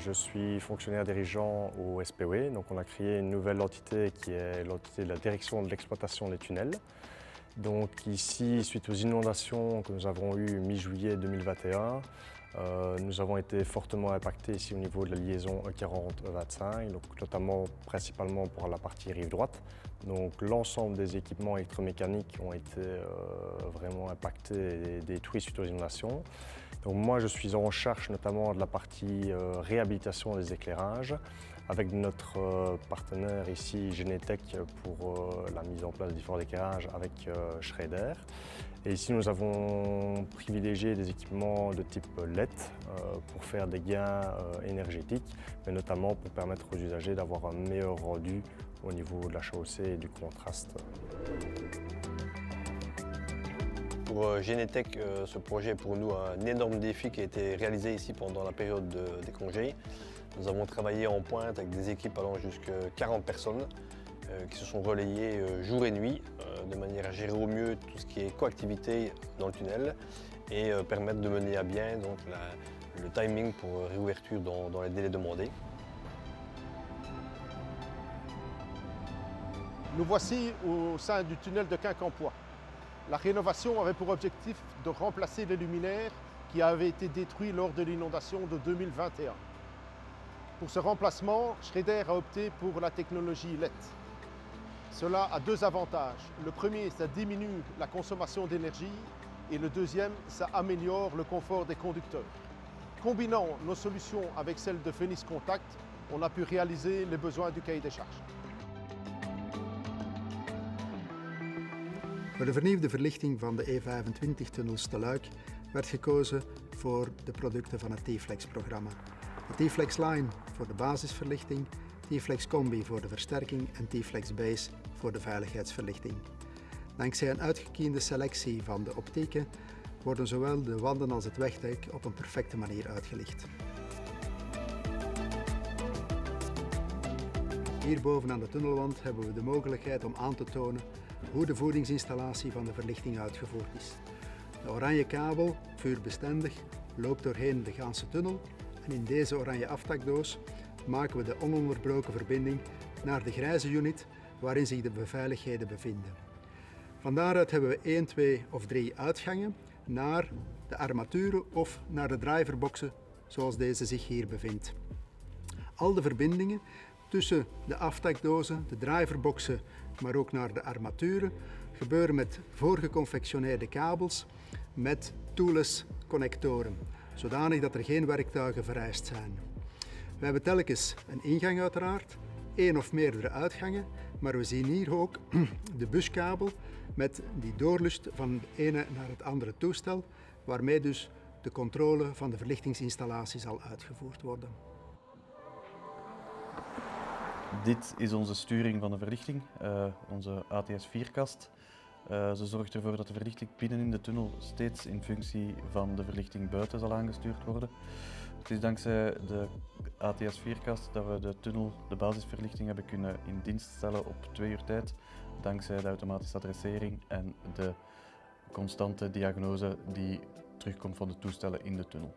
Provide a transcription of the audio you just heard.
Je suis fonctionnaire dirigeant au SPOE, donc on a créé une nouvelle entité qui est l'entité de la direction de l'exploitation des tunnels. Donc ici, suite aux inondations que nous avons eues mi-juillet 2021, nous avons été fortement impactés ici au niveau de la liaison E40-E25, donc notamment principalement pour la partie rive droite. Donc l'ensemble des équipements électromécaniques ont été vraiment impactés et détruits suite aux inondations. Donc moi je suis en charge notamment de la partie réhabilitation des éclairages avec notre partenaire ici Genetec pour la mise en place des différents éclairages avec Schreder. Et ici nous avons privilégié des équipements de type LED pour faire des gains énergétiques, mais notamment pour permettre aux usagers d'avoir un meilleur rendu au niveau de la chaussée et du contraste. Pour Genetec, ce projet est pour nous un énorme défi qui a été réalisé ici pendant la période des congés. Nous avons travaillé en pointe avec des équipes allant jusqu'à 40 personnes qui se sont relayées jour et nuit de manière à gérer au mieux tout ce qui est coactivité dans le tunnel et permettre de mener à bien donc, le timing pour réouverture dans les délais demandés. Nous voici au sein du tunnel de Quincampoix. La rénovation avait pour objectif de remplacer les luminaires qui avaient été détruits lors de l'inondation de 2021. Pour ce remplacement, Schreder a opté pour la technologie LED. Cela a deux avantages. Le premier, ça diminue la consommation d'énergie et le deuxième, ça améliore le confort des conducteurs. Combinant nos solutions avec celles de Phoenix Contact, on a pu réaliser les besoins du cahier des charges. Voor de vernieuwde verlichting van de E25-tunnel te Luik werd gekozen voor de producten van het T-Flex-programma. De T-Flex Line voor de basisverlichting, T-Flex Combi voor de versterking en T-Flex Base voor de veiligheidsverlichting. Dankzij een uitgekiende selectie van de optieken worden zowel de wanden als het wegdek op een perfecte manier uitgelicht. Hierboven aan de tunnelwand hebben we de mogelijkheid om aan te tonen hoe de voedingsinstallatie van de verlichting uitgevoerd is. De oranje kabel, vuurbestendig, loopt doorheen de ganse tunnel en in deze oranje aftakdoos maken we de ononderbroken verbinding naar de grijze unit waarin zich de beveiligheden bevinden. Van daaruit hebben we 1, 2 of 3 uitgangen naar de armaturen of naar de driverboxen zoals deze zich hier bevindt. Al de verbindingen tussen de aftakdozen, de driverboxen, maar ook naar de armaturen, gebeuren met voorgeconfectioneerde kabels met toolless connectoren, zodanig dat er geen werktuigen vereist zijn. We hebben telkens een ingang uiteraard, 1 of meerdere uitgangen, maar we zien hier ook de buskabel met die doorlust van het ene naar het andere toestel, waarmee dus de controle van de verlichtingsinstallatie zal uitgevoerd worden. Dit is onze sturing van de verlichting, onze ATS4-kast. Ze zorgt ervoor dat de verlichting binnen in de tunnel steeds in functie van de verlichting buiten zal aangestuurd worden. Het is dankzij de ATS4-kast dat we de tunnel, de basisverlichting, hebben kunnen in dienst stellen op 2 uur tijd, dankzij de automatische adressering en de constante diagnose die terugkomt van de toestellen in de tunnel.